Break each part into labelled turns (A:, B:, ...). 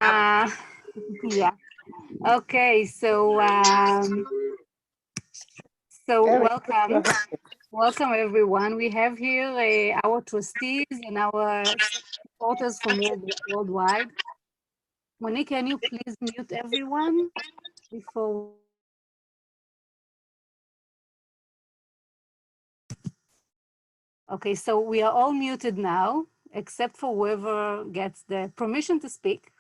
A: Uh, yeah. Okay. So welcome, welcome everyone. We have here our trustees and our supporters from worldwide. Monique, can you please mute everyone before? Okay, so we are all muted now, except for whoever gets the permission to speak.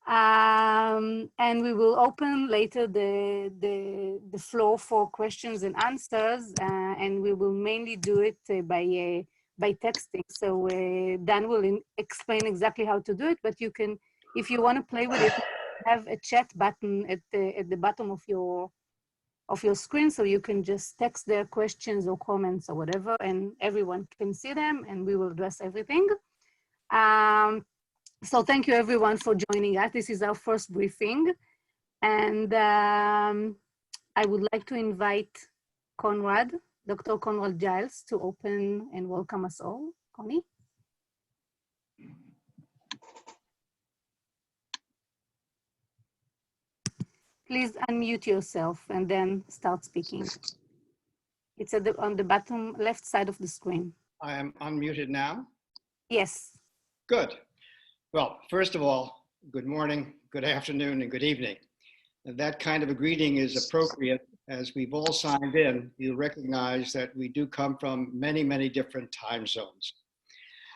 A: And we will open later the floor for questions and answers, and we will mainly do it by texting. So Dan will explain exactly how to do it, but you can, if you want to play with it, have a chat button at the bottom of your screen, so you can just text their questions or comments or whatever, and everyone can see them, and we will address everything. So thank you everyone for joining us. This is our first briefing, and I would like to invite Conrad, Dr. Conrad Giles, to open and welcome us all. Connie? Please unmute yourself and then start speaking. It's on the bottom left side of the screen.
B: I am unmuted now?
A: Yes.
B: Good. Well, first of all, good morning, good afternoon, and good evening. That kind of a greeting is appropriate as we've all signed in. You recognize that we do come from many, many different time zones.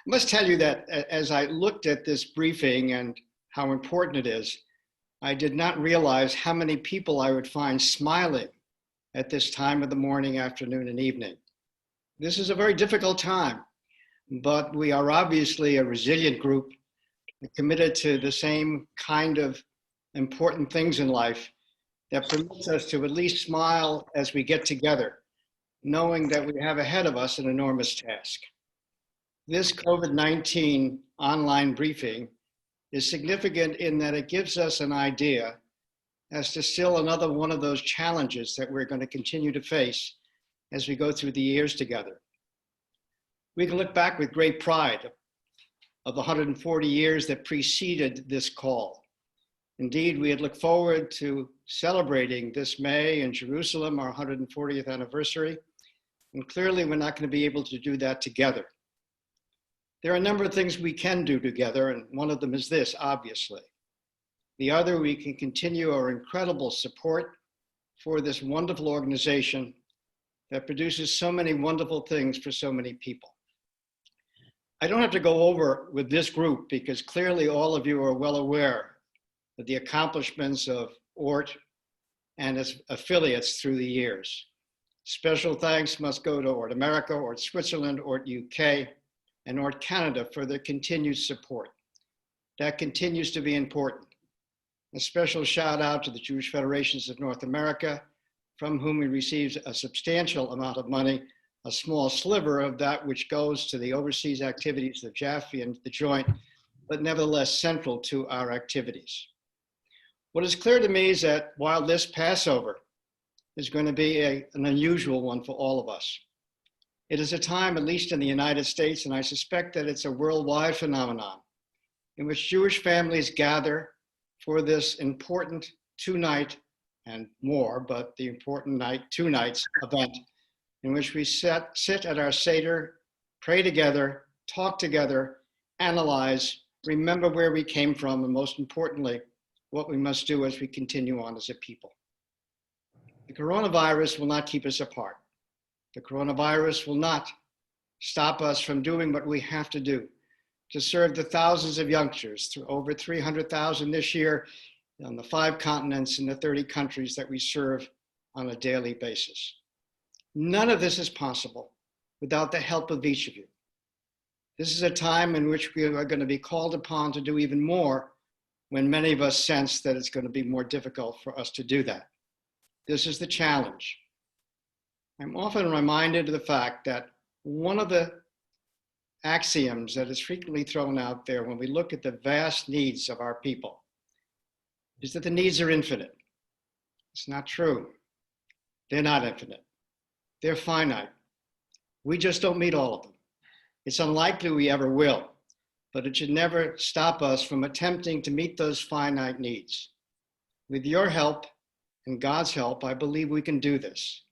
B: I must tell you that as I looked at this briefing and how important it is, I did not realize how many people I would find smiling at this time of the morning, afternoon, and evening. This is a very difficult time, but we are obviously a resilient group committed to the same kind of important things in life that permits us to at least smile as we get together, knowing that we have ahead of us an enormous task. This COVID-19 online briefing is significant in that it gives us an idea as to still another one of those challenges that we're going to continue to face as we go through the years together. We can look back with great pride of the 140 years that preceded this call. Indeed, we had looked forward to celebrating this May in Jerusalem, our 140th anniversary, and clearly we're not going to be able to do that together. There are a number of things we can do together, and one of them is this, obviously. The other, we can continue our incredible support for this wonderful organization that produces so many wonderful things for so many people. I don't have to go over with this group because clearly all of you are well aware of the accomplishments of ORT and its affiliates through the years. Special thanks must go to ORT America, ORT Switzerland, ORT UK, and ORT Canada for their continued support. That continues to be important. A special shout out to the Jewish Federations of North America, from whom we received a substantial amount of money, a small sliver of that which goes to the overseas activities of Jaffe and the Joint, but nevertheless central to our activities. What is clear to me is that while this Passover is going to be an unusual one for all of us, it is a time, at least in the United States, and I suspect that it's a worldwide phenomenon, in which Jewish families gather for this important two-night and more, but the important night, 2 nights event, in which we sit at our Seder, pray together, talk together, analyze, remember where we came from, and most importantly, what we must do as we continue on as a people. The coronavirus will not keep us apart. The coronavirus will not stop us from doing what we have to do to serve the thousands of youngsters, through over 300,000 this year on the 5 continents and the 30 countries that we serve on a daily basis. None of this is possible without the help of each of you. This is a time in which we are going to be called upon to do even more when many of us sense that it's going to be more difficult for us to do that. This is the challenge. I'm often reminded of the fact that one of the axioms that is frequently thrown out there when we look at the vast needs of our people is that the needs are infinite. It's not true. They're not infinite. They're finite. We just don't meet all of them. It's unlikely we ever will. but it should never stop us from attempting to meet those finite needs. With your help and God's help, I believe we can do this.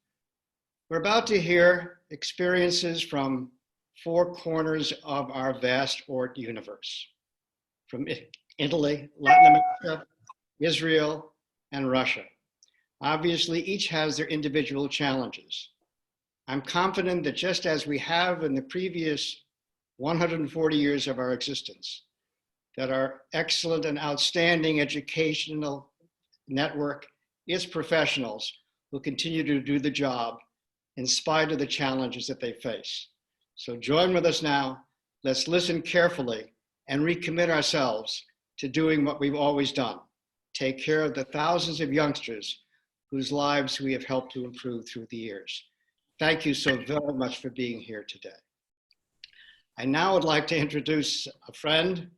B: We're about to hear experiences from 4 corners of our vast ORT universe, from Italy, Latin America, Israel, and Russia. Obviously, each has their individual challenges. I'm confident that just as we have in the previous 140 years of our existence, that our excellent and outstanding educational network, its professionals, will continue to do the job in spite of the challenges that they face. So join with us now. Let's listen carefully and recommit ourselves to doing what we've always done. Take care of the thousands of youngsters whose lives we have helped to improve through the years. Thank you so very much for being here today. I now would like to introduce a friend,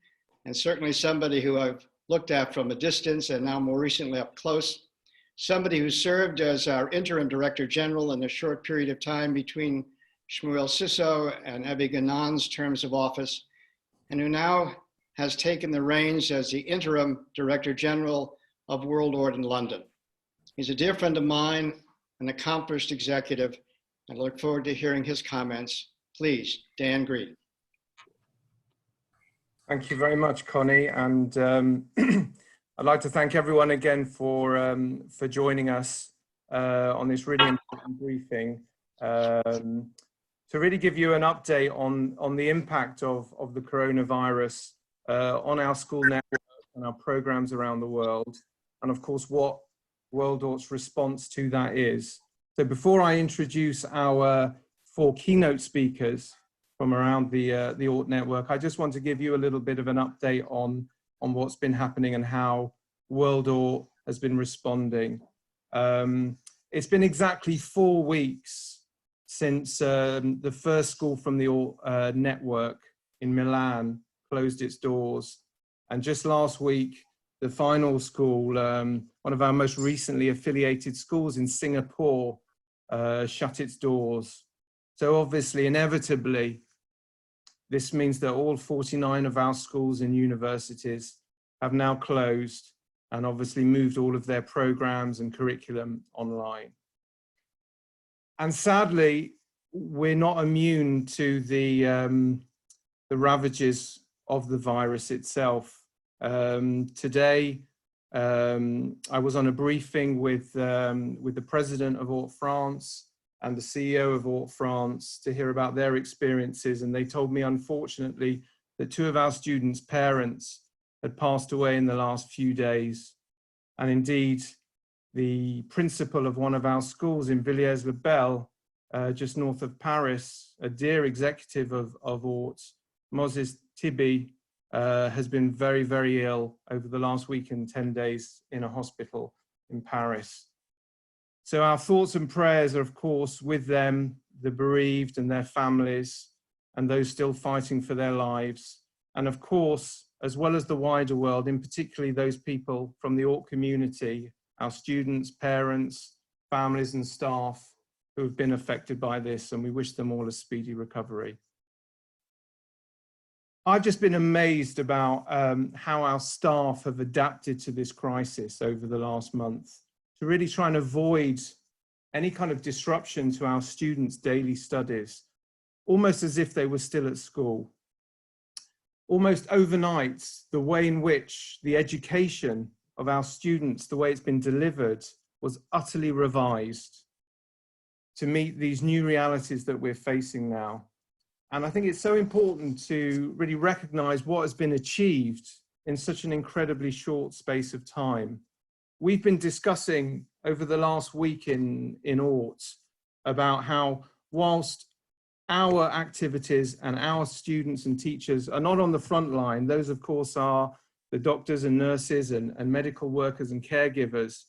B: and certainly somebody who I've looked at from a distance and now more recently up close, somebody who served as our interim director general in a short period of time between Shmuel Sisso and Avi Ganon's terms of office, and who now has taken the reins as the interim director general of World ORT in London. He's a dear friend of mine, an accomplished executive, and I look forward to hearing his comments. Please, Dan Green.
C: Thank you very much, Connie, and I'd like to thank everyone again for joining us on this really important briefing to really give you an update on the impact of the coronavirus on our school network and our programs around the world, and of course what World ORT's response to that is. So before I introduce our 4 keynote speakers from around the ORT network, I just want to give you a little bit of an update on what's been happening and how World ORT has been responding. It's been exactly 4 weeks since the first school from the ORT network in Milan closed its doors. And just last week, the final school, one of our most recently affiliated schools in Singapore, shut its doors. So obviously, inevitably, this means that all 49 of our schools and universities have now closed and obviously moved all of their programs and curriculum online. And sadly, we're not immune to the ravages of the virus itself. Today, I was on a briefing with the president of ORT France and the CEO of ORT France to hear about their experiences, and they told me, unfortunately, that 2 of our students' parents had passed away in the last few days. And indeed, the principal of one of our schools in Villiers-le-Bel, just north of Paris, a dear executive of ORT, Moses Tibi, has been very, very ill over the last week and 10 days in a hospital in Paris. So our thoughts and prayers are, of course, with them, the bereaved and their families, and those still fighting for their lives. And of course, as well as the wider world, in particularly those people from the ORT community, our students, parents, families and staff who have been affected by this, and we wish them all a speedy recovery. I've just been amazed about how our staff have adapted to this crisis over the last month to really try and avoid any kind of disruption to our students' daily studies, almost as if they were still at school. Almost overnight, the way in which the education of our students, the way it's been delivered, was utterly revised to meet these new realities that we're facing now. And I think it's so important to really recognize what has been achieved in such an incredibly short space of time. We've been discussing over the last week in ORT about how whilst our activities and our students and teachers are not on the front line, those of course are the doctors and nurses and medical workers and caregivers,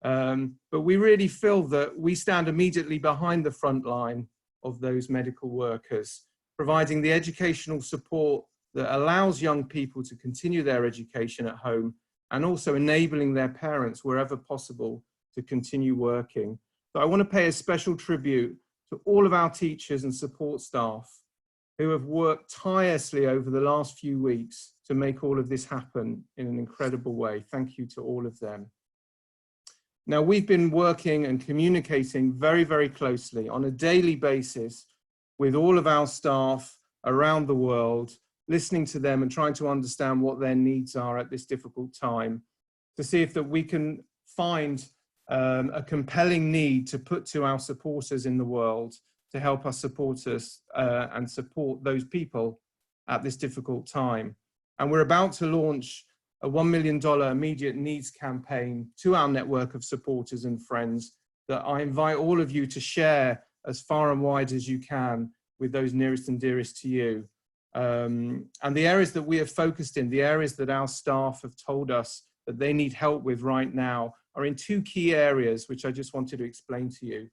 C: but we really feel that we stand immediately behind the front line of those medical workers, providing the educational support that allows young people to continue their education at home, and also enabling their parents wherever possible to continue working. So I want to pay a special tribute to all of our teachers and support staff who have worked tirelessly over the last few weeks to make all of this happen in an incredible way. Thank you to all of them. Now, we've been working and communicating very, very closely on a daily basis with all of our staff around the world, listening to them and trying to understand what their needs are at this difficult time, to see if that we can find a compelling need to put to our supporters in the world to help us support us and support those people at this difficult time. And we're about to launch a $1 million immediate needs campaign to our network of supporters and friends that I invite all of you to share as far and wide as you can with those nearest and dearest to you. And the areas that we have focused in, the areas that our staff have told us that they need help with right now are in two key areas, which I just wanted to explain to you.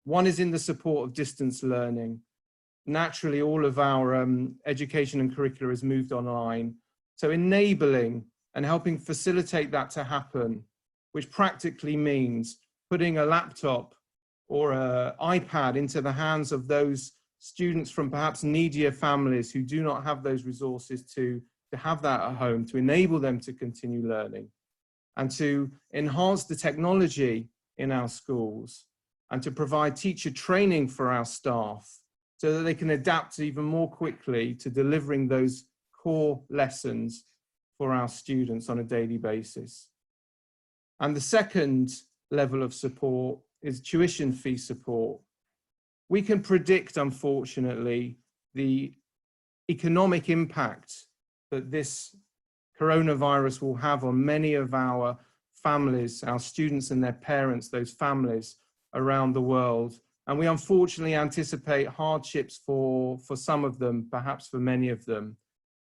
C: One is in the support of distance learning. Naturally, all of our education and curricula has moved online. So enabling and helping facilitate that to happen, which practically means putting a laptop or an iPad into the hands of those students from perhaps needier families who do not have those resources to have that at home, to enable them to continue learning, and to enhance the technology in our schools, and to provide teacher training for our staff so that they can adapt even more quickly to delivering those core lessons for our students on a daily basis. And the second level of support is tuition fee support. We can predict, unfortunately, the economic impact that this coronavirus will have on many of our families, our students and their parents, those families around the world. And we unfortunately anticipate hardships for some of them, perhaps for many of them.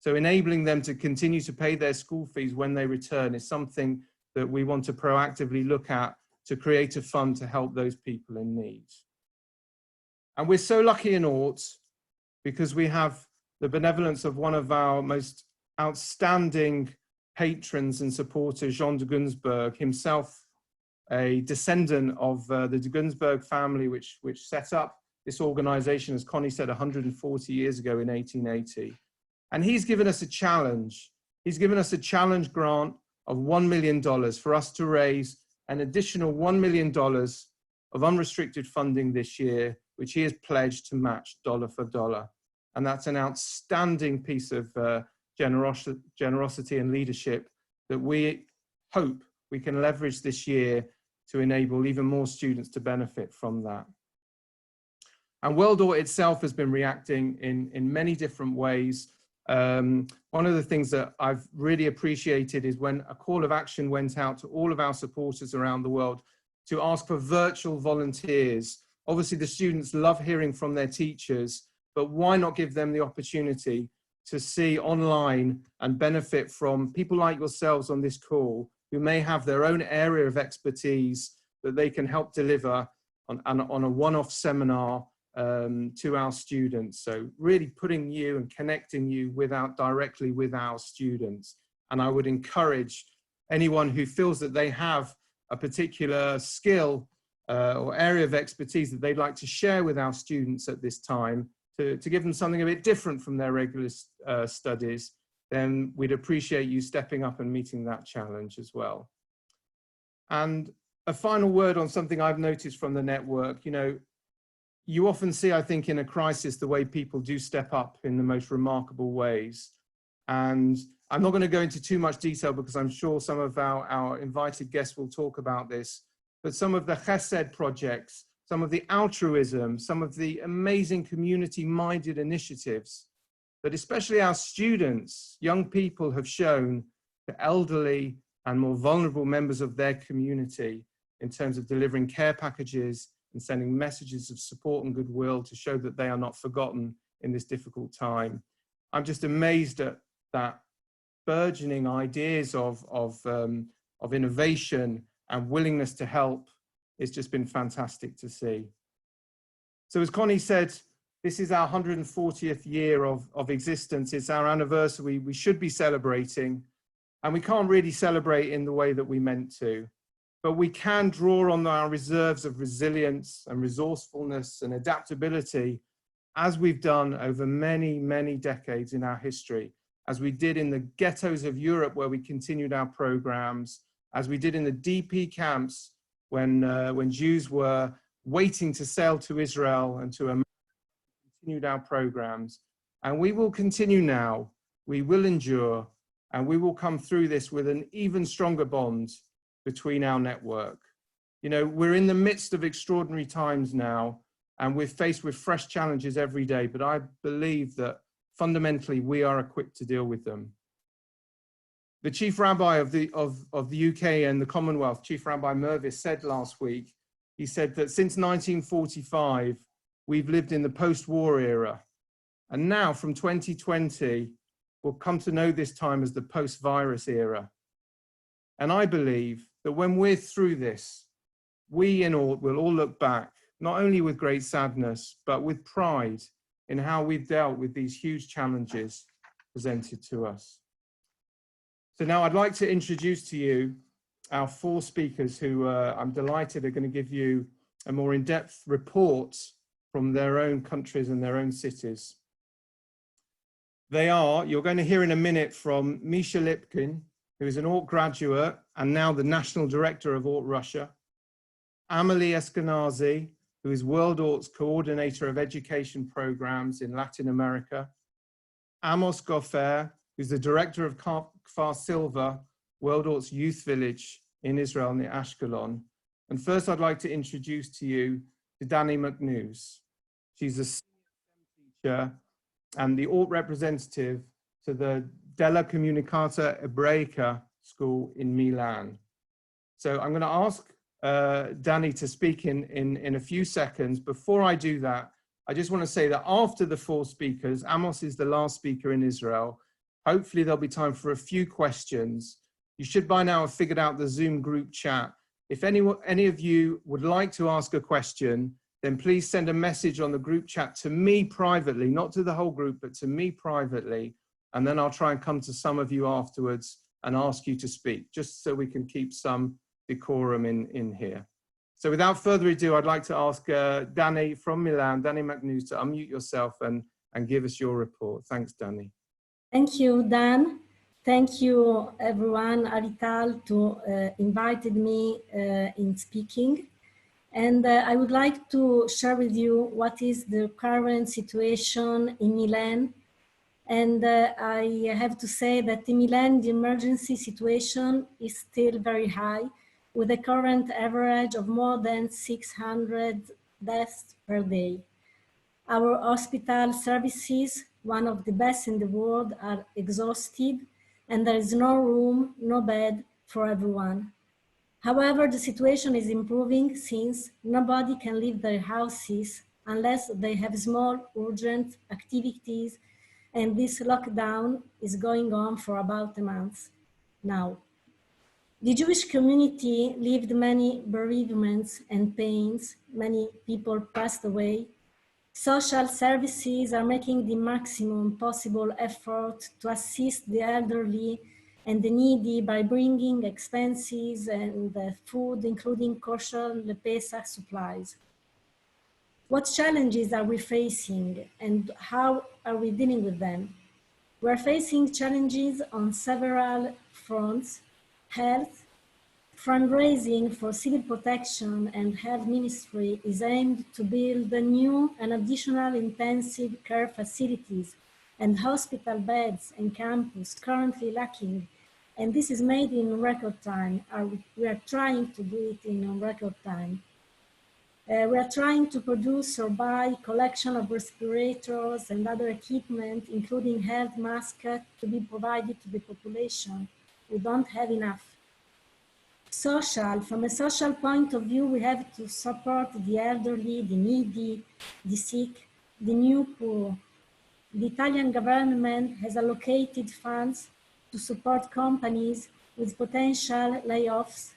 C: So enabling them to continue to pay their school fees when they return is something that we want to proactively look at to create a fund to help those people in need. And we're so lucky in ORT because we have the benevolence of one of our most outstanding patrons and supporters, Jean de Gunsberg, himself a descendant of the de Gunsberg family, which set up this organization, as Connie said, 140 years ago in 1880. And he's given us a challenge. He's given us a challenge grant of $1 million for us to raise an additional $1 million of unrestricted funding this year, which he has pledged to match dollar for dollar. And that's an outstanding piece of generosity and leadership that we hope we can leverage this year to enable even more students to benefit from that. And World ORT itself has been reacting in many different ways. One of the things that I've really appreciated is when a call of action went out to all of our supporters around the world to ask for virtual volunteers. Obviously, the students love hearing from their teachers, but why not give them the opportunity to see online and benefit from people like yourselves on this call who may have their own area of expertise that they can help deliver on a one-off seminar to our students. So really putting you and connecting you directly with our students. And I would encourage anyone who feels that they have a particular skill or area of expertise that they'd like to share with our students at this time to give them something a bit different from their regular studies, then we'd appreciate you stepping up and meeting that challenge as well. And a final word on something I've noticed from the network. You know, you often see, I think, in a crisis, the way people do step up in the most remarkable ways. And I'm not going to go into too much detail because I'm sure some of our invited guests will talk about this, but some of the chesed projects, some of the altruism, some of the amazing community-minded initiatives that especially our students, young people, have shown to elderly and more vulnerable members of their community in terms of delivering care packages and sending messages of support and goodwill to show that they are not forgotten in this difficult time. I'm just amazed at that burgeoning ideas of innovation and willingness to help. It's just been fantastic to see. So as Connie said, this is our 140th year of existence. It's our anniversary. We should be celebrating, and we can't really celebrate in the way that we meant to, but we can draw on our reserves of resilience and resourcefulness and adaptability as we've done over many, many decades in our history, as we did in the ghettos of Europe where we continued our programs, as we did in the DP camps when Jews were waiting to sail to Israel and to America, continued our programs. And we will continue now, we will endure, and we will come through this with an even stronger bond between our network. You know, we're in the midst of extraordinary times now, and we're faced with fresh challenges every day, but I believe that fundamentally we are equipped to deal with them. The Chief Rabbi of the UK and the Commonwealth, Chief Rabbi Mervis, said last week, he said that since 1945, we've lived in the post-war era. And now from 2020, we'll come to know this time as the post-virus era. And I believe that when we're through this, we in ORT will all look back, not only with great sadness, but with pride in how we've dealt with these huge challenges presented to us. So now I'd like to introduce to you our four speakers who I'm delighted are going to give you a more in-depth report from their own countries and their own cities. They are, you're going to hear in a minute from Misha Lbkin, who is an ORT graduate and now the National Director of ORT Russia, Amelieberaha, who is World ORT's Coordinator of Education Programs in Latin America, Amos Gofer, who's the Director of Kfar Silva, World ORT's Youth Village in Israel near Ashkelon. And first I'd like to introduce to you Dany Maknouz. She's a teacher and the ORT representative to the Della Comunicata Ebraica School in Milan. So I'm going to ask Dany to speak in a few seconds. Before I do that, I just want to say that after the four speakers, Amos is the last speaker in Israel. Hopefully there'll be time for a few questions. You should by now have figured out the Zoom group chat. If any of you would like to ask a question, then please send a message on the group chat to me privately, not to the whole group, but to me privately. And then I'll try and come to some of you afterwards and ask you to speak, just so we can keep some decorum in here. So without further ado, I'd like to ask Dany from Milan, Dany Maknouz, to unmute yourself and give us your report. Thanks, Dany.
D: Thank you, Dan. Thank you, everyone, Arital, to invited me in speaking. And I would like to share with you what is the current situation in Milan. And I have to say that in Milan, the emergency situation is still very high, with a current average of more than 600 deaths per day. Our hospital services, one of the best in the world, are exhausted, and there is no room, no bed for everyone. However, the situation is improving since nobody can leave their houses unless they have small, urgent activities, and this lockdown is going on for about a month now. The Jewish community lived many bereavements and pains. Many people passed away. Social services are making the maximum possible effort to assist the elderly and the needy by bringing expenses and food, including kosher Pesach supplies. What challenges are we facing and how are we dealing with them? We're facing challenges on several fronts: health. Fundraising for civil protection and health ministry is aimed to build new and additional intensive care facilities and hospital beds and campus currently lacking. And this is made in record time. We are trying to do it in record time. We are trying to produce or buy collection of respirators and other equipment, including health masks, to be provided to the population. We don't have enough. From a social point of view, we have to support the elderly, the needy, the sick, the new poor. The Italian government has allocated funds to support companies with potential layoffs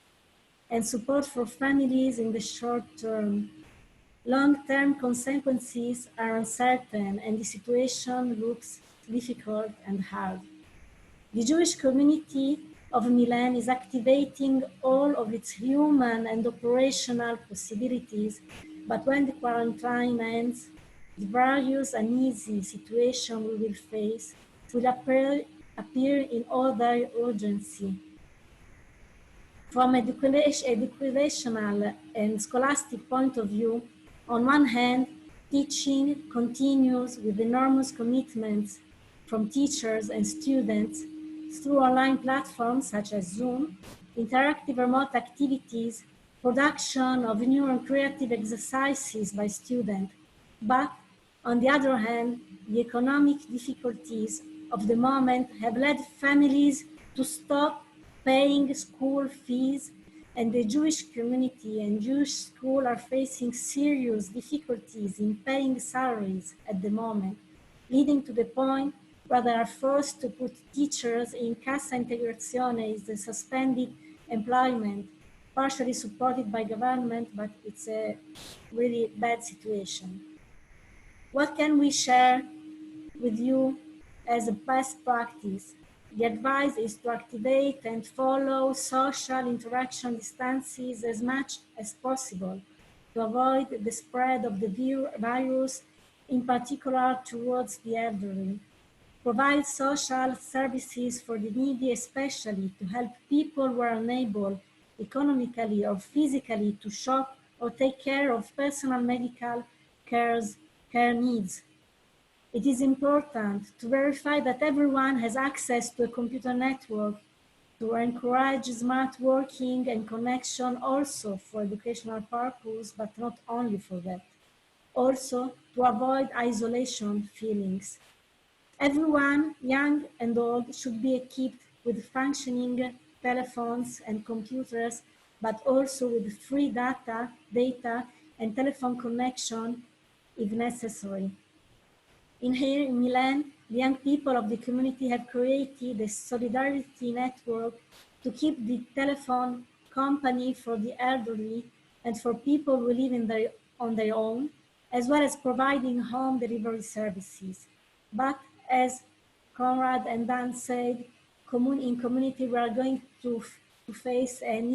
D: and support for families in the short term. Long-term consequences are uncertain and the situation looks difficult and hard. The Jewish community of Milan is activating all of its human and operational possibilities, but when the quarantine ends, The various uneasy situations we will face will appear in all their urgency. From educational and scholastic point of view, on one hand, teaching continues with enormous commitments from teachers and students through online platforms such as Zoom, interactive remote activities, production of new and creative exercises by students. But on the other hand, the economic difficulties of the moment have led families to stop paying school fees, and the Jewish community and Jewish school are facing serious difficulties in paying salaries at the moment, leading to the point where they are forced to put teachers in cassa integrazione, is the suspended employment, partially supported by government, but it's a really bad situation. What can we share with you as a best practice? The advice is to activate and follow social interaction distances as much as possible to avoid the spread of the virus, in particular towards the elderly. Provide social services for the needy, especially to help people who are unable economically or physically to shop or take care of personal medical care needs. It is important to verify that everyone has access to a computer network, to encourage smart working and connection also for educational purposes, but not only for that. Also, to avoid isolation feelings. Everyone, young and old, should be equipped with functioning telephones and computers, but also with free data and telephone connection if necessary. Here in Milan, the young people of the community have created a solidarity network to keep the telephone company for the elderly and for people who live on their own, as well as providing home delivery services. But as Conrad and Dan said, in community we are going to face an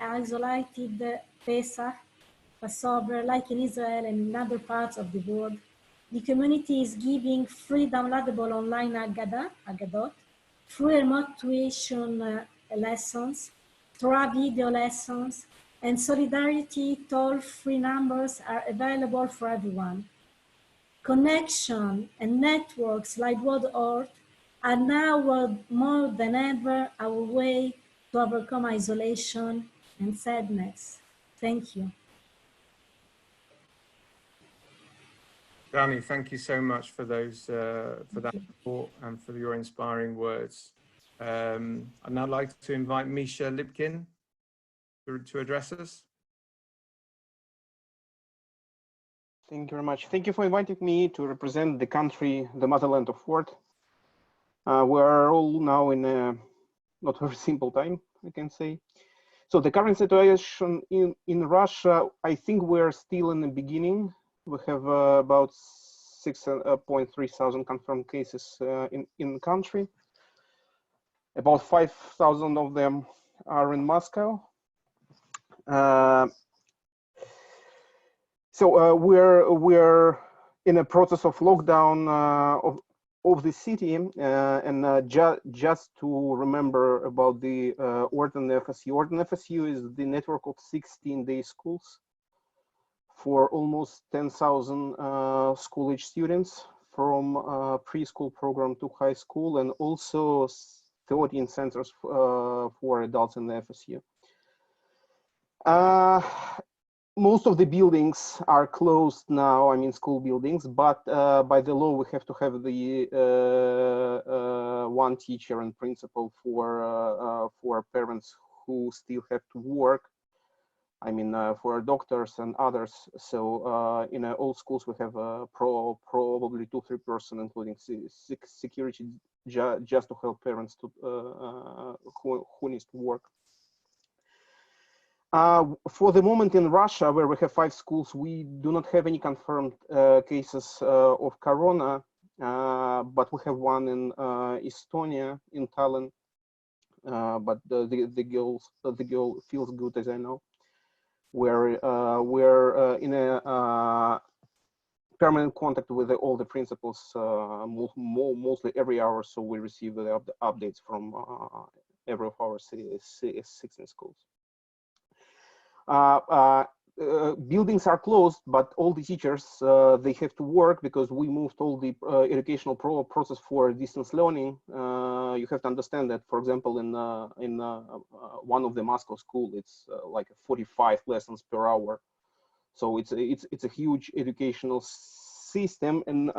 D: isolated Pesach, Passover, like in Israel and in other parts of the world. The community is giving free downloadable online Agadot, free remote tuition lessons, Torah video lessons, and solidarity toll-free numbers are available for everyone. Connection and networks like ORT are now more than ever our way to overcome isolation and sadness. Thank you.
C: Dany, thank you so much for those for that support and for your inspiring words. I'd now like to invite Misha Libkin to address us.
E: Thank you very much. Thank you for inviting me to represent the country, the motherland of ORT. We are all now in a not very simple time, I can say. So the current situation in Russia, I think we're still in the beginning. We have about 6.3 thousand confirmed cases in the country. About 5,000 of them are in Moscow. So we're in a process of lockdown of the city, and just to remember about the ORT and FSU. ORT and FSU is the network of 16-day schools for almost 10,000 school-age students from preschool program to high school, and also 13 centers for adults in the FSU. Most of the buildings are closed now, I mean school buildings, but by the law we have to have the one teacher and principal for parents who still have to work. I mean for doctors and others. So in all schools we have probably 2-3 person, including security, just to help parents to who needs to work. For the moment in Russia, where we have 5 schools, we do not have any confirmed cases of corona, but we have one in Estonia, in Tallinn. But the girl feels good, as I know. We're in a permanent contact with all the principals mostly every hour, so we receive the updates from every of our 16 schools. Buildings are closed, but all the teachers, they have to work because we moved all the educational process for distance learning. You have to understand that, for example, in one of the Moscow school, it's like 45 lessons per hour. So it's a huge educational system, and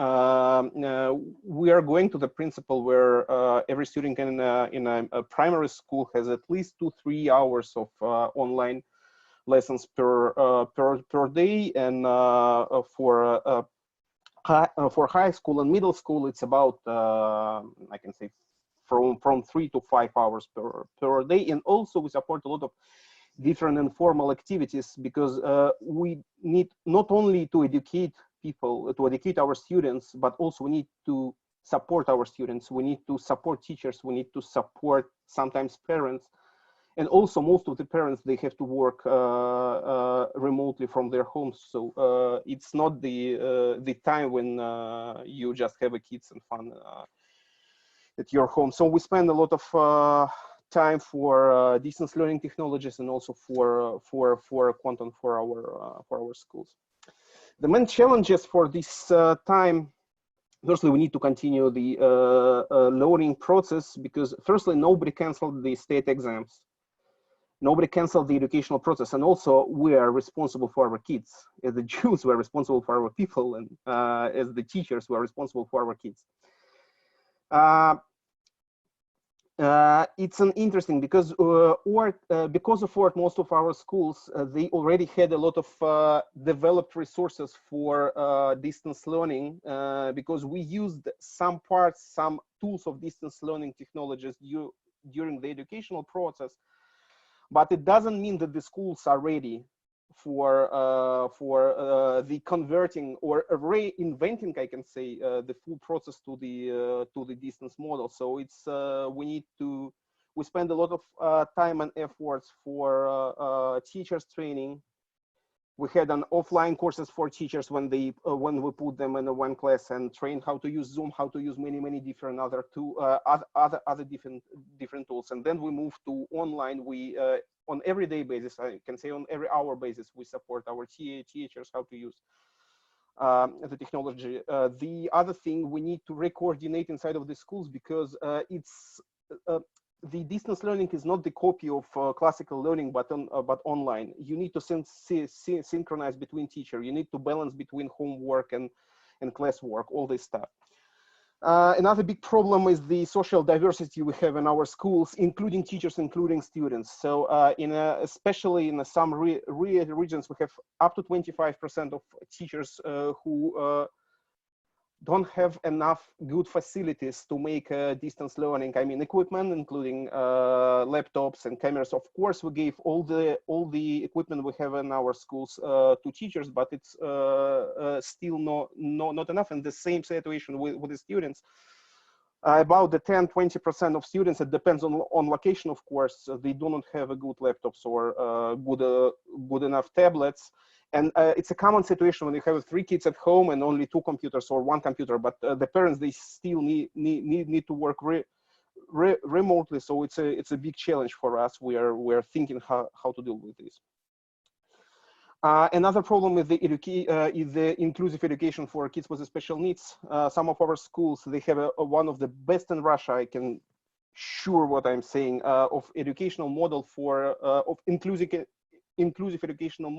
E: we are going to the principle where every student in a primary school has at least 2-3 hours of online lessons per day, and for high school and middle school, it's about I can say from 3 to 5 hours per day. And also we support a lot of different informal activities, because we need not only to educate people, to educate our students, but also we need to support our students. We need to support teachers. We need to support sometimes parents. And also most of the parents, they have to work remotely from their homes. So it's not the time when you just have a kids and fun at your home. So we spend a lot of time for distance learning technologies, and also for content for our schools. The main challenges for this time, firstly, we need to continue the learning process, because firstly, nobody canceled the state exams. Nobody canceled the educational process, and also we are responsible for our kids. As the Jews, we are responsible for our people, and as the teachers, we are responsible for our kids. It's an interesting, because because of ORT, most of our schools, they already had a lot of developed resources for distance learning, because we used some parts, some tools of distance learning technologies during the educational process. But it doesn't mean that the schools are ready for the converting or reinventing, I can say, the full process to the distance model. So it's we spend a lot of time and efforts for teachers training. We had an offline courses for teachers when we put them in one class and train how to use Zoom, how to use many different other different tools. And then we moved to online. We on everyday basis, I can say on every hour basis, we support our teachers how to use the technology. The other thing, we need to re-coordinate inside of the schools, because it's the distance learning is not the copy of classical learning, but online. You need to synchronize between teacher. You need to balance between homework and classwork, all this stuff. Another big problem is the social diversity we have in our schools, including teachers, including students. So especially in some regions, we have up to 25% of teachers who don't have enough good facilities to make distance learning. I mean, equipment, including laptops and cameras. Of course, we gave all the equipment we have in our schools to teachers, but it's still not enough. And the same situation with the students. About the 10-20% of students, it depends on location, of course. They do not have a good laptops or good enough tablets. And it's a common situation when you have 3 kids at home and only 2 computers or 1 computer, but the parents, they still need to work remotely. So it's a big challenge for us. We're thinking how to deal with this. Another problem with is the inclusive education for kids with special needs. Some of our schools, they have one of the best in Russia, I can sure what I'm saying, of educational model for of inclusive educational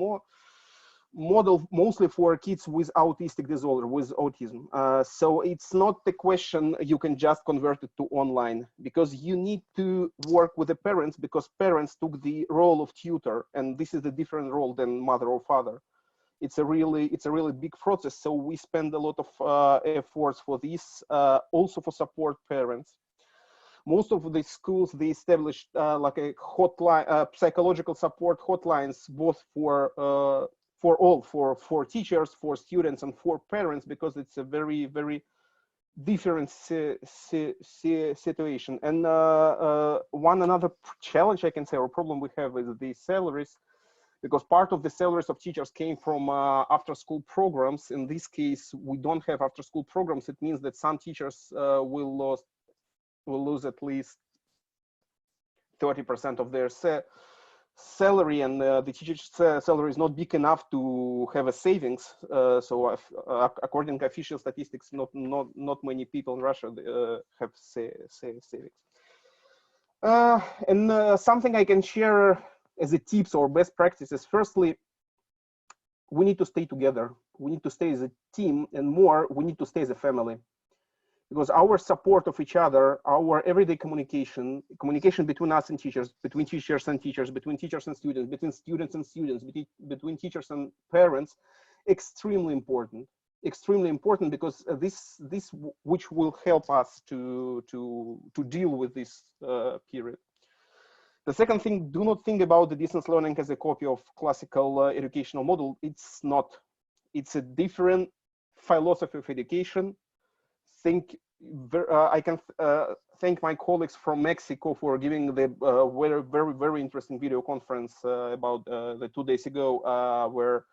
E: model mostly for kids with autistic disorder, with autism. So it's not the question you can just convert it to online, because you need to work with the parents, because parents took the role of tutor, and this is a different role than mother or father. It's a really big process. So we spend a lot of efforts for this, also for support parents. Most of the schools, they established like a hotline, psychological support hotlines, both for teachers, for students, and for parents, because it's a very different situation. And one another challenge, I can say, or problem we have is the salaries, because part of the salaries of teachers came from after-school programs. In this case, we don't have after-school programs. It means that some teachers will lose at least 30% of their salary, and the teacher's salary is not big enough to have a savings. So according to official statistics, not many people in Russia have savings. And something I can share as a tips or best practices. Firstly, we need to stay together. We need to stay as a team, and more, we need to stay as a family. Because our support of each other, our everyday communication between us and teachers, between teachers and teachers, between teachers and students, between students and students, between teachers and parents, extremely important. Extremely important, because this which will help us to deal with this period. The second thing, do not think about the distance learning as a copy of classical educational model. It's not. It's a different philosophy of education. I can thank my colleagues from Mexico for giving the very interesting video conference about 2 days ago, where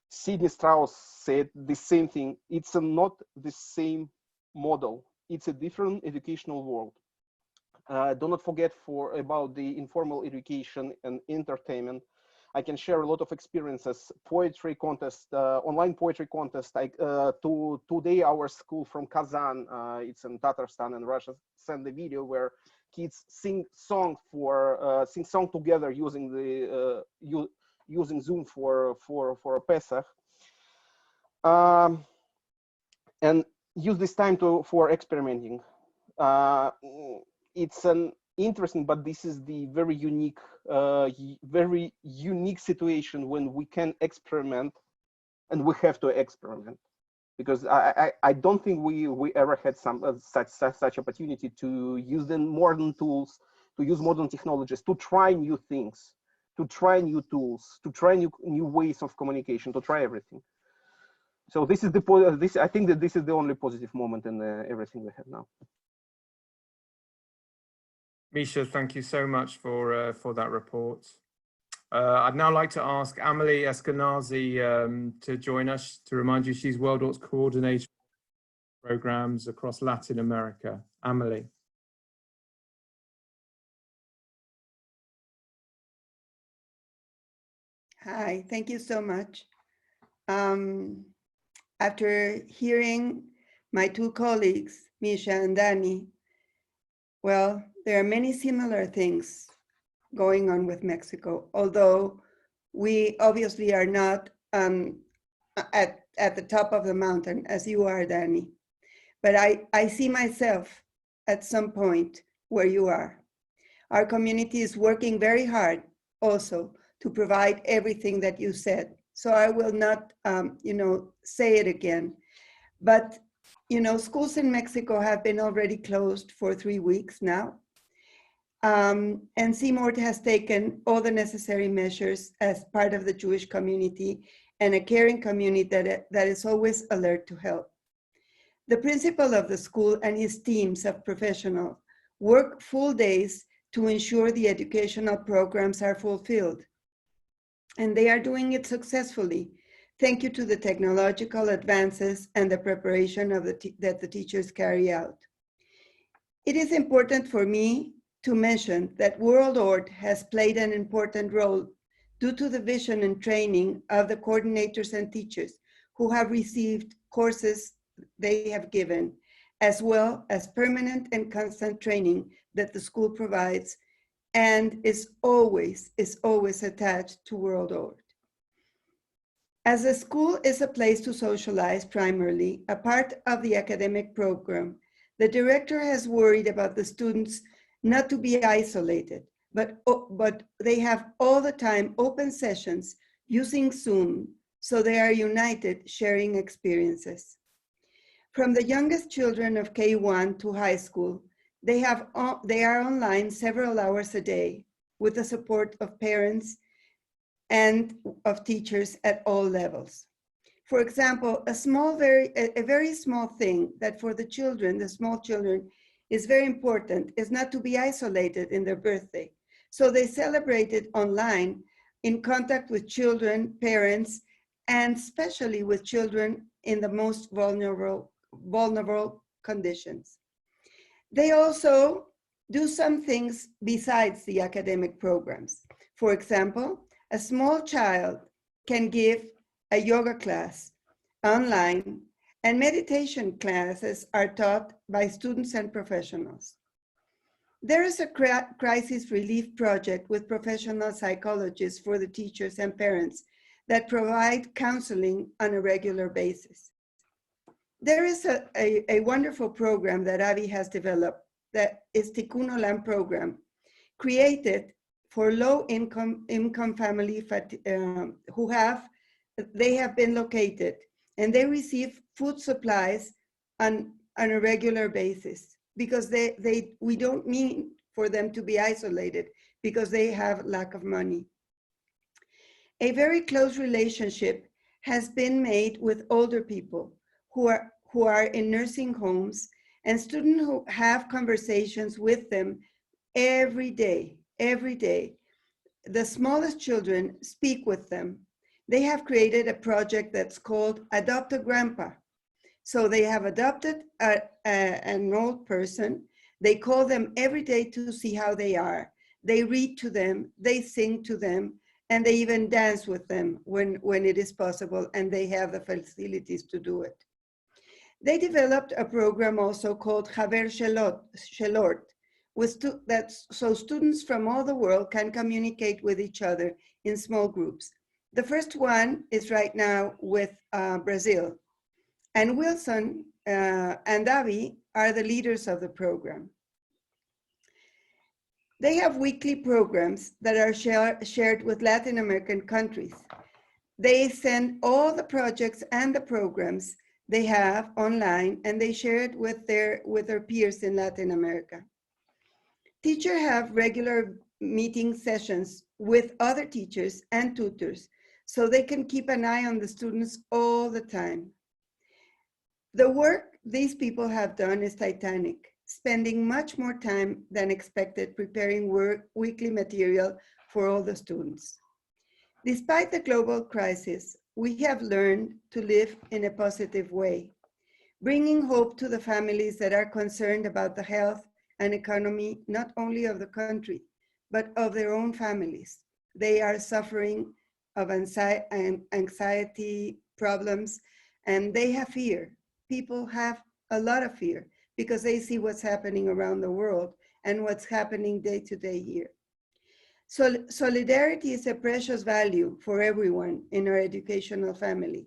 E: Sidney Strauss said the same thing. It's not the same model. It's a different educational world. Do not forget about the informal education and entertainment. I can share a lot of experiences. Poetry contest, online poetry contest. Today, our school from Kazan, it's in Tatarstan in Russia, sent a video where kids sing song together using the using Zoom for a Pesach, and use this time for experimenting. It's an interesting, but this is the very unique situation when we can experiment, and we have to experiment, because I don't think we ever had such opportunity to use the modern tools, to use modern technologies, to try new things, to try new tools, to try new ways of communication, to try everything. So this is I think that this is the only positive moment in everything we have now.
C: Misha, thank you so much for that report. I'd now like to ask Amelie Eskenazi to join us, to remind you she's World ORT's coordinator programs across Latin America. Amelie.
F: Hi, thank you so much. After hearing my two colleagues, Misha and Dany, well, there are many similar things going on with Mexico, although we obviously are not at the top of the mountain as you are, Dany. But I see myself at some point where you are. Our community is working very hard also to provide everything that you said. So I will not, say it again. But, schools in Mexico have been already closed for 3 weeks now. And CMORT has taken all the necessary measures as part of the Jewish community and a caring community that is always alert to help. The principal of the school and his teams of professionals work full days to ensure the educational programs are fulfilled. And they are doing it successfully, thank you to the technological advances and the preparation that the teachers carry out. It is important for me to mention that World ORT has played an important role due to the vision and training of the coordinators and teachers who have received courses they have given, as well as permanent and constant training that the school provides and is always attached to World ORT. As a school is a place to socialize primarily, a part of the academic program, the director has worried about the students not to be isolated, but they have all the time open sessions using Zoom, so they are united, sharing experiences. From the youngest children of K1 to high school, they are online several hours a day with the support of parents and of teachers at all levels. For example, a very small thing that for the small children, is very important is not to be isolated in their birthday. So they celebrated online in contact with children, parents, and especially with children in the most vulnerable conditions. They also do some things besides the academic programs. For example, a small child can give a yoga class online, and meditation classes are taught by students and professionals. There is a crisis relief project with professional psychologists for the teachers and parents that provide counseling on a regular basis. There is a wonderful program that Abby has developed that is Tikkun Olam program, created for low-income family who have been located, and they receive food supplies on a regular basis, because we don't mean for them to be isolated because they have lack of money. A very close relationship has been made with older people who are in nursing homes, and students who have conversations with them every day. The smallest children speak with them. They have created a project that's called Adopt a Grandpa. So they have adopted an old person. They call them every day to see how they are. They read to them, they sing to them, and they even dance with them when it is possible, and they have the facilities to do it. They developed a program also called Haver Shelort, so students from all the world can communicate with each other in small groups. The first one is right now with Brazil. And Wilson and Abby are the leaders of the program. They have weekly programs that are shared with Latin American countries. They send all the projects and the programs they have online, and they share it with their peers in Latin America. Teachers have regular meeting sessions with other teachers and tutors, so they can keep an eye on the students all the time. The work these people have done is titanic, spending much more time than expected preparing weekly material for all the students. Despite the global crisis, we have learned to live in a positive way, bringing hope to the families that are concerned about the health and economy, not only of the country, but of their own families. They are suffering of anxiety problems, and they have fear. People have a lot of fear because they see what's happening around the world and what's happening day to day here. So solidarity is a precious value for everyone in our educational family.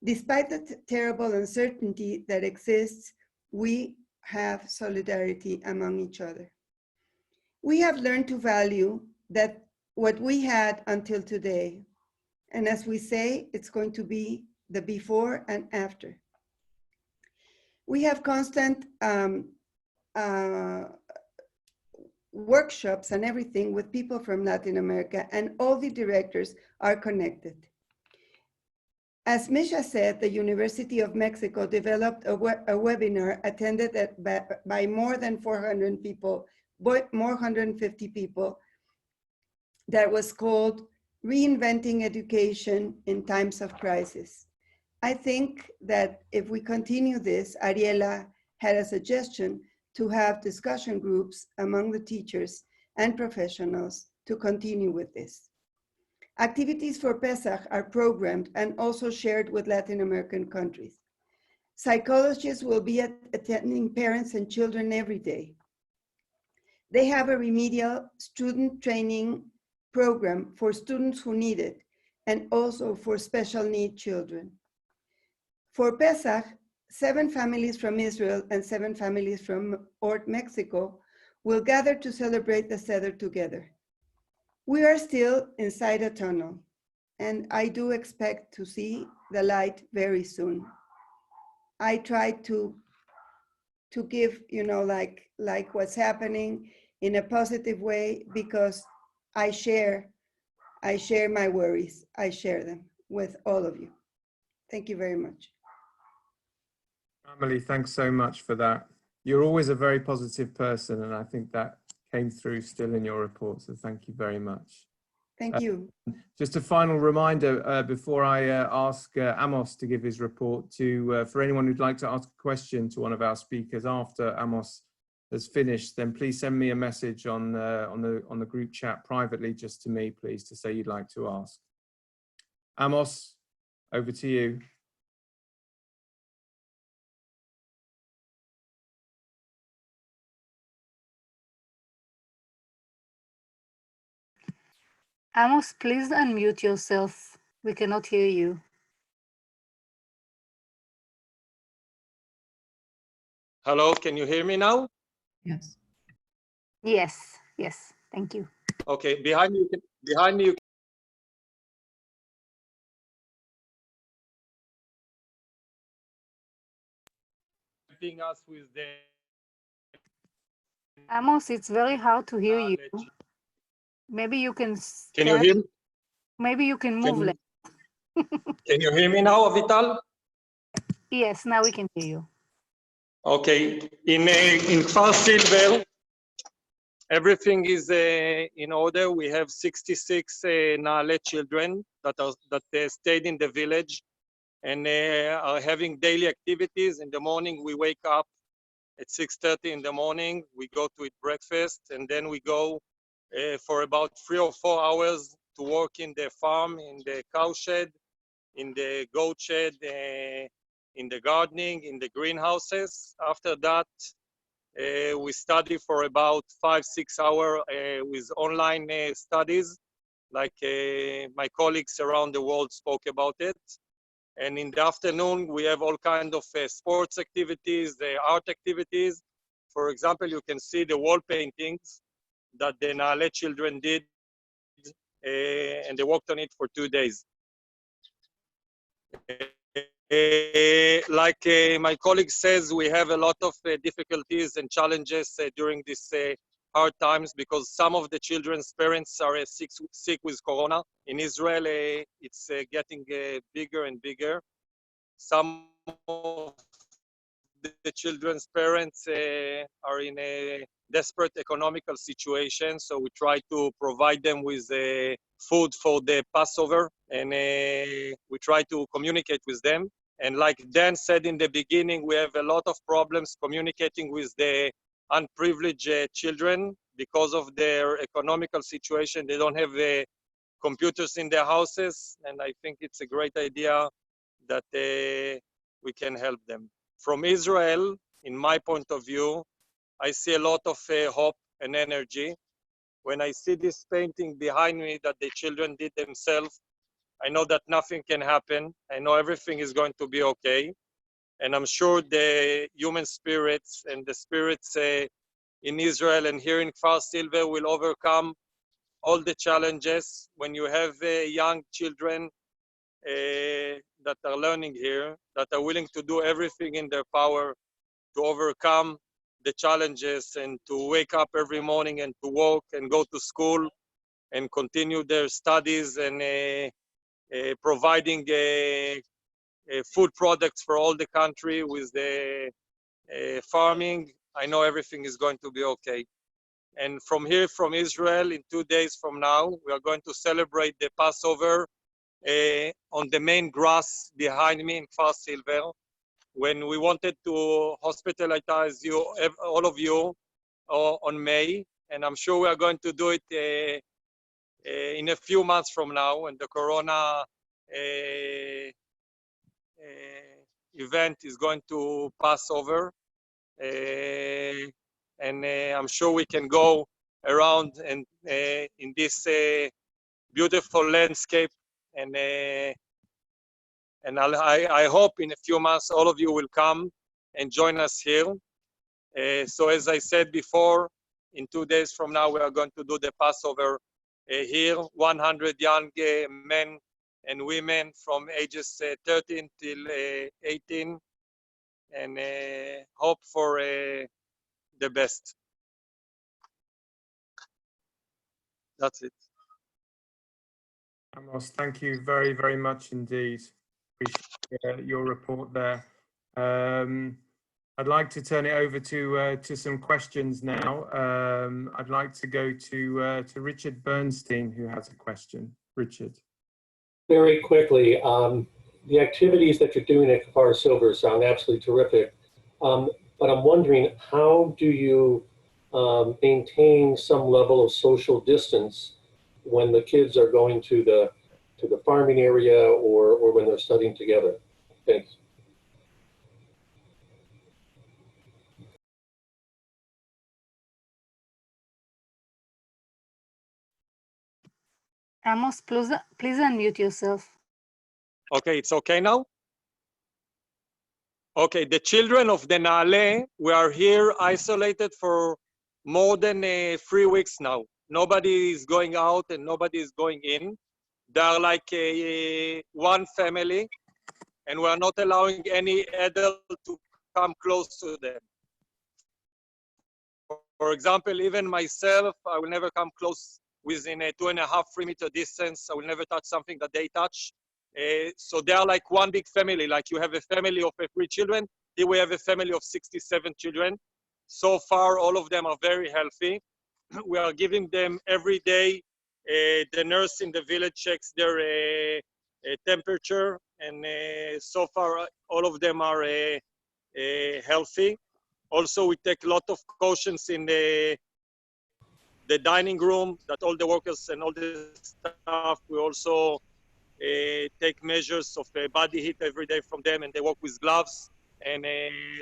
F: Despite the terrible uncertainty that exists, we have solidarity among each other. We have learned to value that what we had until today, and as we say, it's going to be the before and after. We have constant workshops and everything with people from Latin America, and all the directors are connected. As Misha said, the University of Mexico developed a webinar attended by more than 400 people, more 150 people, that was called Reinventing Education in Times of Crisis. I think that if we continue this, Ariela had a suggestion to have discussion groups among the teachers and professionals to continue with this. Activities for Pesach are programmed and also shared with Latin American countries. Psychologists will be attending parents and children every day. They have a remedial student training program for students who need it, and also for special need children. For Pesach, 7 families from Israel and 7 families from ORT, Mexico, will gather to celebrate the Seder together. We are still inside a tunnel, and I do expect to see the light very soon. I try to give, like what's happening in a positive way, because I share my worries. I share them with all of you. Thank you very much.
C: Amelie, thanks so much for that. You're always a very positive person, and I think that came through still in your report, so thank you very much.
F: Thank you.
C: Just a final reminder before I ask Amos to give his report for anyone who'd like to ask a question to one of our speakers after Amos has finished, then please send me a message on the group chat privately, just to me, please, to say you'd like to ask. Amos, over to you.
A: Amos, please unmute yourself. We cannot hear you.
G: Hello, can you hear me now?
H: Yes.
A: Yes, yes, thank you.
G: Okay, behind me, you helping us with the
A: Amos, it's very hard to hear you.
G: knowledge.
A: Maybe you can
G: Can you
A: stand,
G: hear me?
A: maybe you can move less.
G: Can you hear me now, Avital?
A: Yes, now we can hear you.
G: Okay, in Kfar Silver, everything is in order. We have 66 Naale children that stayed in the village and are having daily activities. In the morning, we wake up at 6:30 in the morning. We go to eat breakfast, and then we go for about 3 or 4 hours to work in the farm, in the cow shed, in the goat shed, in the gardening, in the greenhouses. After that, we study for about 5-6 hours with online studies, like my colleagues around the world spoke about it. And in the afternoon, we have all kinds of sports activities, art activities. For example, you can see the wall paintings that the Naale children did, and they worked on it for 2 days. Like my colleague says, we have a lot of difficulties and challenges during these hard times because some of the children's parents are sick with corona. In Israel, it's getting bigger and bigger. Some of the children's parents are in a desperate economical situation, so we try to provide them with food for the Passover, and we try to communicate with them. And like Dan said in the beginning, we have a lot of problems communicating with the unprivileged children because of their economical situation. They don't have computers in their houses, and I think it's a great idea that we can help them. From Israel, in my point of view, I see a lot of hope and energy. When I see this painting behind me that the children did themselves, I know that nothing can happen. I know everything is going to be okay. And I'm sure the human spirits and the spirits in Israel and here in Kfar Silver will overcome all the challenges. When you have young children that are learning here, that are willing to do everything in their power to overcome the challenges and to wake up every morning and to work and go to school and continue their studies and providing food products for all the country with the farming, I know everything is going to be okay. And from here, from Israel, in 2 days from now, we are going to celebrate the Passover on the main grass behind me in Kfar Silver, when we wanted to hospitalize you, all of you, on May, and I'm sure we are going to do it in a few months from now when the Corona event is going to pass over. And I'm sure we can go around and in this beautiful landscape, and I hope in a few months all of you will come and join us here. So as I said before, in 2 days from now we are going to do the Passover here. 100 young men and women from ages 13 till 18, and hope for the best. That's it.
C: Amos, thank you very, very much indeed. Appreciate your report there. I'd like to turn it over to some questions now. I'd like to go to Richard Bernstein, who has a question. Richard.
H: Very quickly, the activities that you're doing at Kfar Silver sound absolutely terrific. But I'm wondering, how do you maintain some level of social distance when the kids are going to the farming area or when they're studying together? Thanks.
A: Amos, please unmute yourself.
G: Okay, it's okay now? Okay, the children of the Naale, we are here isolated for more than 3 weeks now. Nobody is going out and nobody is going in. They are like one family, and we are not allowing any adult to come close to them. For example, even myself, I will never come close within a 2.5, 3 meter distance. I will never touch something that they touch. So they are like one big family. Like you have a family of 3 children, here we have a family of 67 children. So far, all of them are very healthy. We are giving them every day. The nurse in the village checks their temperature, and so far, all of them are healthy. Also, we take a lot of cautions in the dining room, that all the workers and all the staff, we also take measures of body heat every day from them, and they work with gloves, and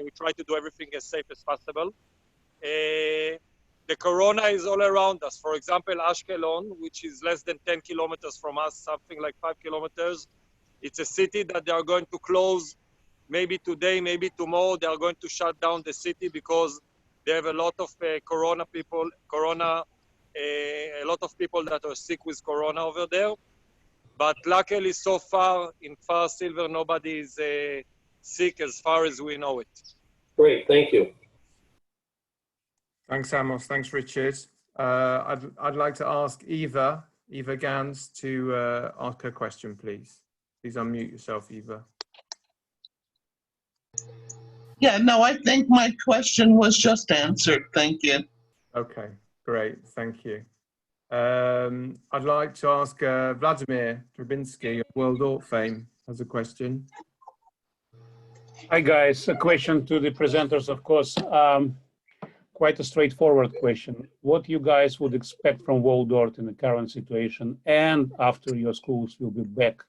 G: we try to do everything as safe as possible. The corona is all around us. For example, Ashkelon, which is less than 10 kilometers from us, something like 5 kilometers, it's a city that they are going to close maybe today, maybe tomorrow. They are going to shut down the city because they have a lot of a lot of people that are sick with corona over there. But luckily, so far, in Kfar Silver, nobody is sick as far as we know it.
H: Great, thank you.
C: Thanks, Amos. Thanks, Richard. I'd like to ask Eva Gans to ask her question, please. Please unmute yourself, Eva.
I: Yeah, no, I think my question was just answered. Thank you.
C: Okay, great. Thank you. I'd like to ask Vladimir Drabinsky of World ORT fame has a question.
J: Hi, guys. A question to the presenters, of course. Quite a straightforward question. What you guys would expect from World ORT in the current situation and after your schools will be back,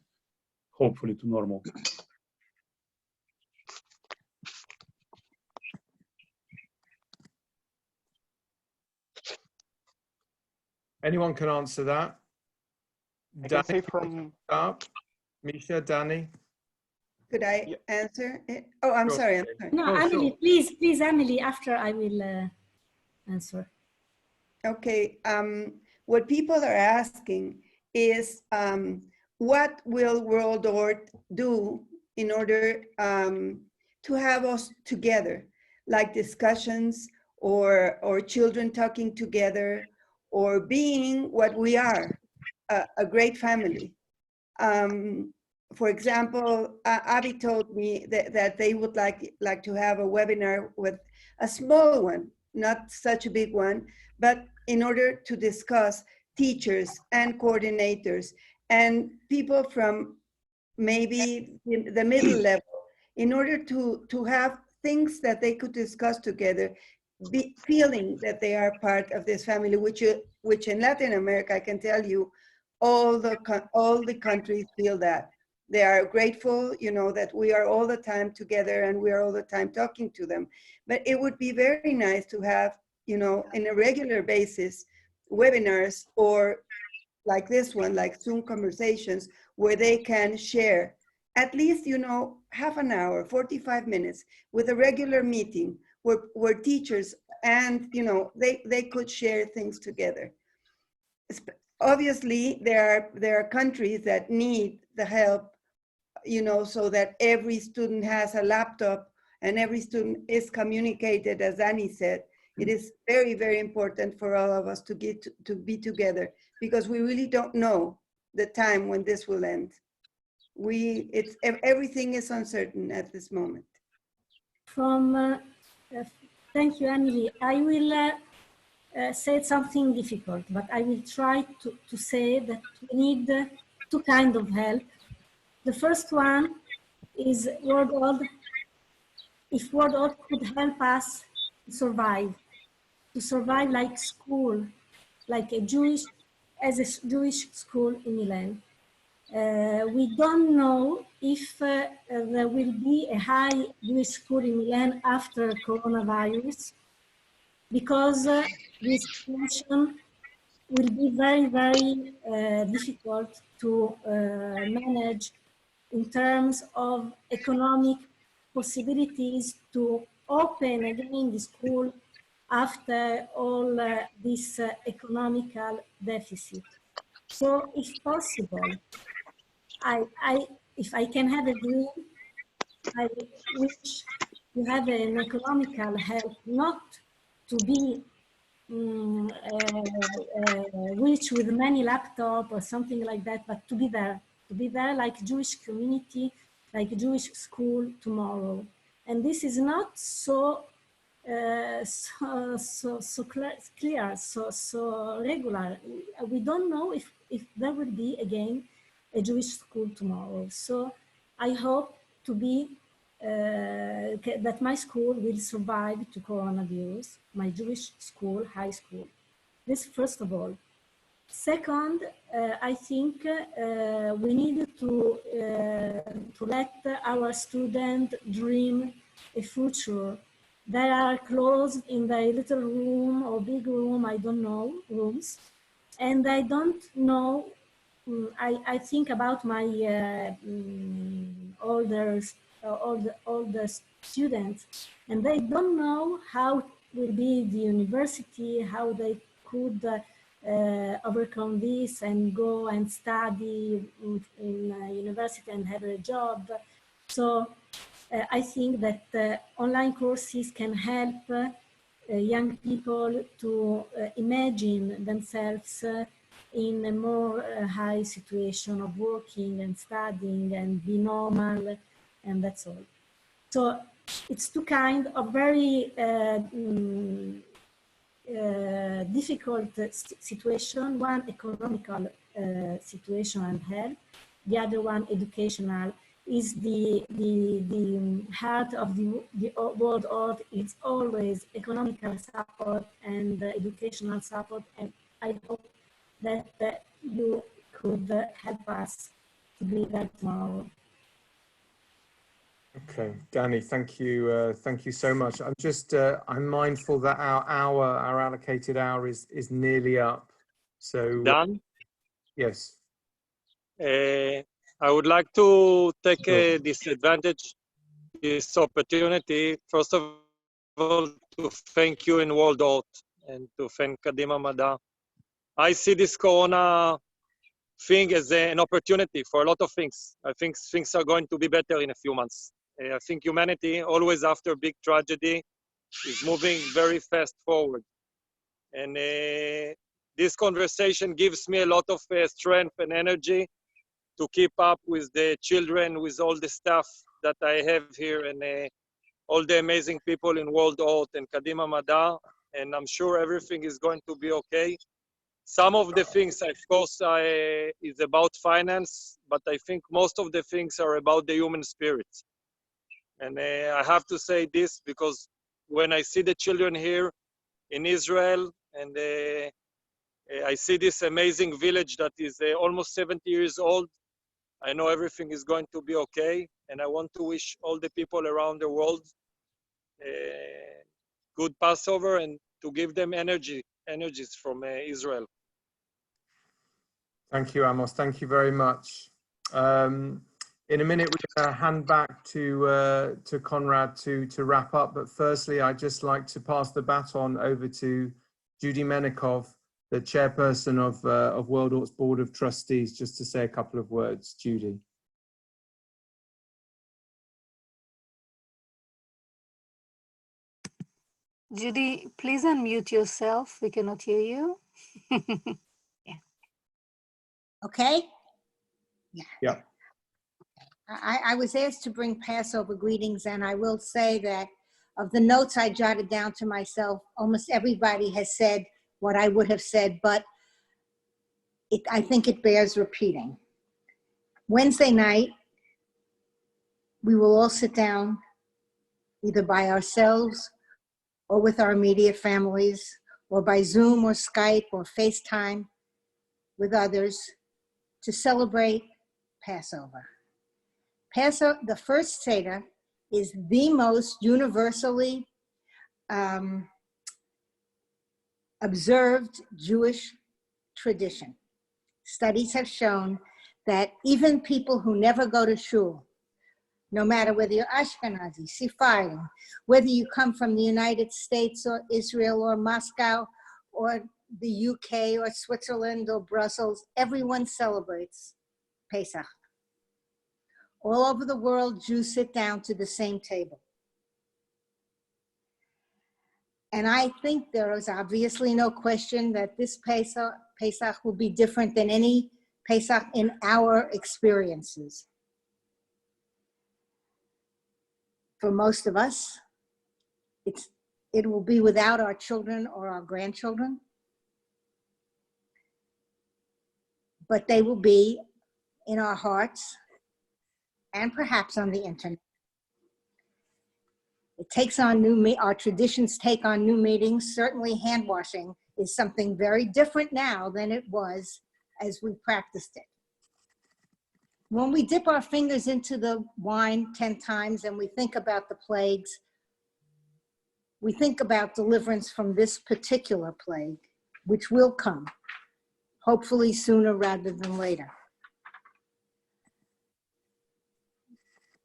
J: hopefully, to normal?
C: Anyone can answer that.
E: I can say from
C: Misha, Dany.
F: Could I answer it? Oh, I'm
C: Sure.
F: sorry. I'm sorry.
D: No,
C: Oh,
D: Amelie,
C: sure.
D: please, Amelie, after I will answer.
F: Okay, what people are asking is what will World ORT do in order to have us together, like discussions or children talking together or being what we are, a great family. For example, Avi told me that they would like to have a webinar with a small one, not such a big one, but in order to discuss teachers and coordinators and people from maybe the middle level, in order to have things that they could discuss together, feeling that they are part of this family, which in Latin America, I can tell you, all the countries feel that. They are grateful, you know, that we are all the time together and we are all the time talking to them. But it would be very nice to have, you know, in a regular basis, webinars or like this one, like Zoom conversations, where they can share at least, you know, half an hour, 45 minutes with a regular meeting where teachers and, you know, they could share things together. Obviously, there are countries that need the help, you know, so that every student has a laptop and every student is communicated, as Dany said. It is very, very important for all of us to be together because we really don't know the time when this will end. Everything is uncertain at this moment.
D: From Thank you, Emily. I will say something difficult, but I will try to say that we need two kinds of help. The first one is World. If World could help us to survive like school, like a Jewish school in Milan. We don't know if there will be a high Jewish school in Milan after coronavirus, because this situation will be very, very difficult to manage in terms of economic possibilities to open again the school after all this economical deficit. So if possible, if I can have a dream, I wish to have an economical help, not to be rich with many laptops or something like that, but to be there like Jewish community, like Jewish school tomorrow. And this is not so clear, so regular. We don't know if there will be again a Jewish school tomorrow. So I hope to be that my school will survive to coronavirus, my Jewish school, high school. This first of all. Second, I think we need to let our students dream a future. They are closed in their little room or big room, I don't know, rooms. And I don't know, I think about my older students, and they don't know how will be the university, how they could overcome this and go and study in university and have a job. So I think that online courses can help young people to imagine themselves in a more high situation of working and studying and be normal, and that's all. So it's two kind of very difficult situation. One economical situation and help, the other one educational. Is the heart of the World ORT. It's always economical support and educational support, and I hope that you could help us to be there tomorrow.
C: Okay, Dany, thank you so much. I'm just I'm mindful that our allocated hour is nearly up. So
G: Done.
C: Yes.
G: I would like to take this advantage, this opportunity, first of all, to thank you in World ORT and to thank Kadima Mada. I see this Corona thing as an opportunity for a lot of things. I think things are going to be better in a few months. I think humanity, always after big tragedy, is moving very fast forward. And this conversation gives me a lot of strength and energy to keep up with the children, with all the staff that I have here, and all the amazing people in World ORT and Kadima Mada, and I'm sure everything is going to be okay. Some of the things, of course, is about finance, but I think most of the things are about the human spirit. And I have to say this because when I see the children here in Israel, and I see this amazing village that is almost 70 years old, I know everything is going to be okay, and I want to wish all the people around the world good Passover and to give them energies from Israel.
C: Thank you, Amos. Thank you very much. In a minute, we're going to hand back to Conrad to wrap up. But firstly, I'd just like to pass the baton over to Judy Menikov, the chairperson of World ORT's Board of Trustees, just to say a couple of words. Judy.
A: Judy, please unmute yourself. We cannot hear you. Yeah.
K: Okay. Yeah.
C: Yeah.
K: I was asked to bring Passover greetings, and I will say that of the notes I jotted down to myself, almost everybody has said what I would have said, but I think it bears repeating. Wednesday night, we will all sit down either by ourselves or with our immediate families, or by Zoom or Skype or FaceTime with others to celebrate Passover. Passover, the first Seder, is the most universally observed Jewish tradition. Studies have shown that even people who never go to shul, no matter whether you're Ashkenazi, Sephardi, whether you come from the United States or Israel or Moscow or the UK or Switzerland or Brussels, everyone celebrates Pesach. All over the world, Jews sit down to the same table. And I think there is obviously no question that this Pesach will be different than any Pesach in our experiences. For most of us, it will be without our children or our grandchildren, but they will be in our hearts and perhaps on the internet. It takes on our traditions take on new meanings. Certainly hand washing is something very different now than it was as we practiced it. When we dip our fingers into the wine 10 times and we think about the plagues, we think about deliverance from this particular plague, which will come, hopefully sooner rather than later.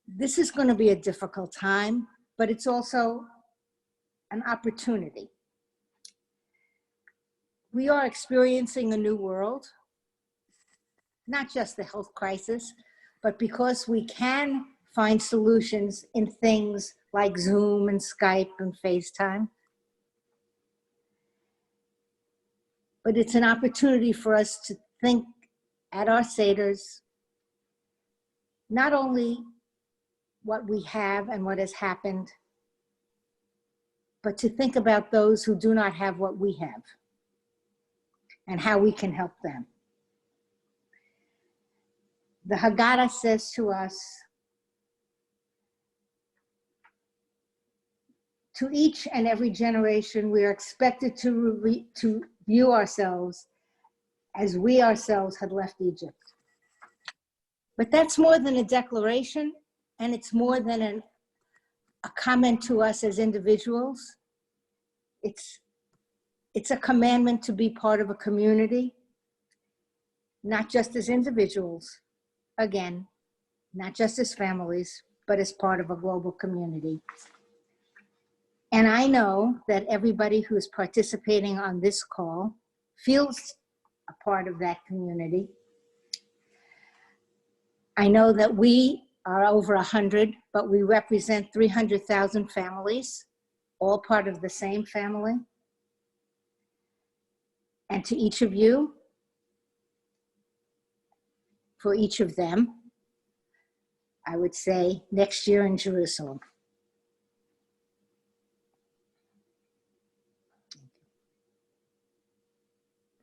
K: This is going to be a difficult time, but it's also an opportunity. We are experiencing a new world, not just the health crisis, but because we can find solutions in things like Zoom and Skype and FaceTime. But it's an opportunity for us to think at our Seders, not only what we have and what has happened, but to think about those who do not have what we have and how we can help them. The Haggadah says to us, to each and every generation, we are expected to view ourselves as we ourselves had left Egypt. But that's more than a declaration, and it's more than a comment to us as individuals. It's a commandment to be part of a community, not just as individuals, again, not just as families, but as part of a global community. And I know that everybody who's participating on this call feels a part of that community. I know that we are over 100, but we represent 300,000 families, all part of the same family. And to each of you, for each of them, I would say next year in Jerusalem.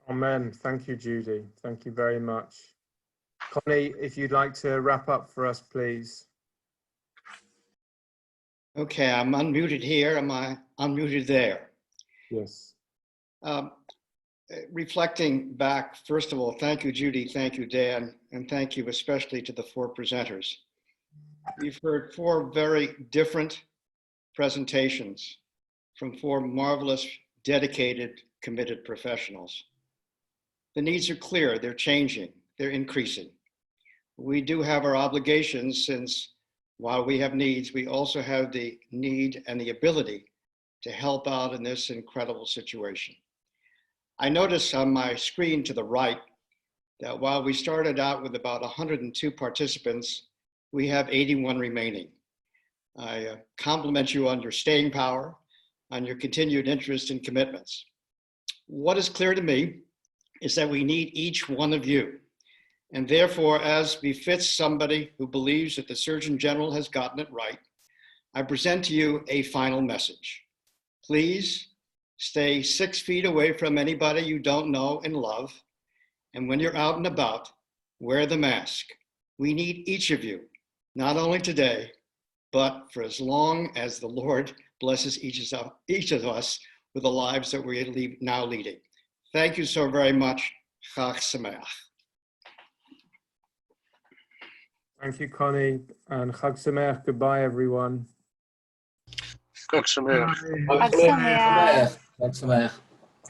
C: Amen. Thank you, Judy. Thank you very much. Connie, if you'd like to wrap up for us, please.
B: Okay, I'm unmuted here. Am I unmuted there?
C: Yes.
B: Reflecting back, first of all, thank you, Judy, thank you, Dan, and thank you especially to the four presenters. You've heard four very different presentations from four marvelous, dedicated, committed professionals. The needs are clear, they're changing, they're increasing. We do have our obligations, since while we have needs, we also have the need and the ability to help out in this incredible situation. I notice on my screen to the right that while we started out with about 102 participants, we have 81 remaining. I compliment you on your staying power, on your continued interest and commitments. What is clear to me is that we need each one of you. And therefore, as befits somebody who believes that the Surgeon General has gotten it right, I present to you a final message. Please stay 6 feet away from anybody you don't know and love. And when you're out and about, wear the mask. We need each of you, not only today, but for as long as the Lord blesses each of us with the lives that we are now leading. Thank you so very much. Chag Sameach.
C: Thank you, Connie, and Chag Sameach. Goodbye, everyone.
J: Chag Sameach.
A: Chag Sameach.
L: Chag Sameach.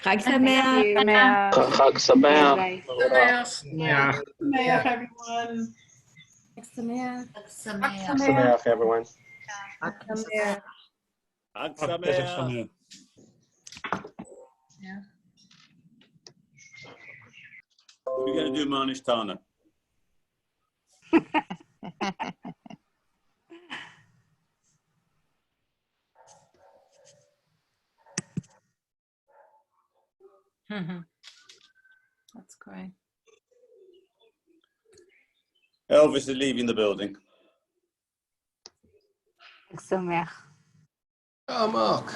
M: Chag
A: Thank you.
M: Sameach.
J: Chag Sameach.
A: Bye-bye.
M: Sameach, everyone.
D: Chag Sameach.
L: Chag Sameach, everyone.
F: Chag Sameach.
N: Chag Sameach. We're going to do Manish Tana.
M: That's great.
N: Elvis is leaving the building.
A: Chag Sameach.
L: Oh, Mark.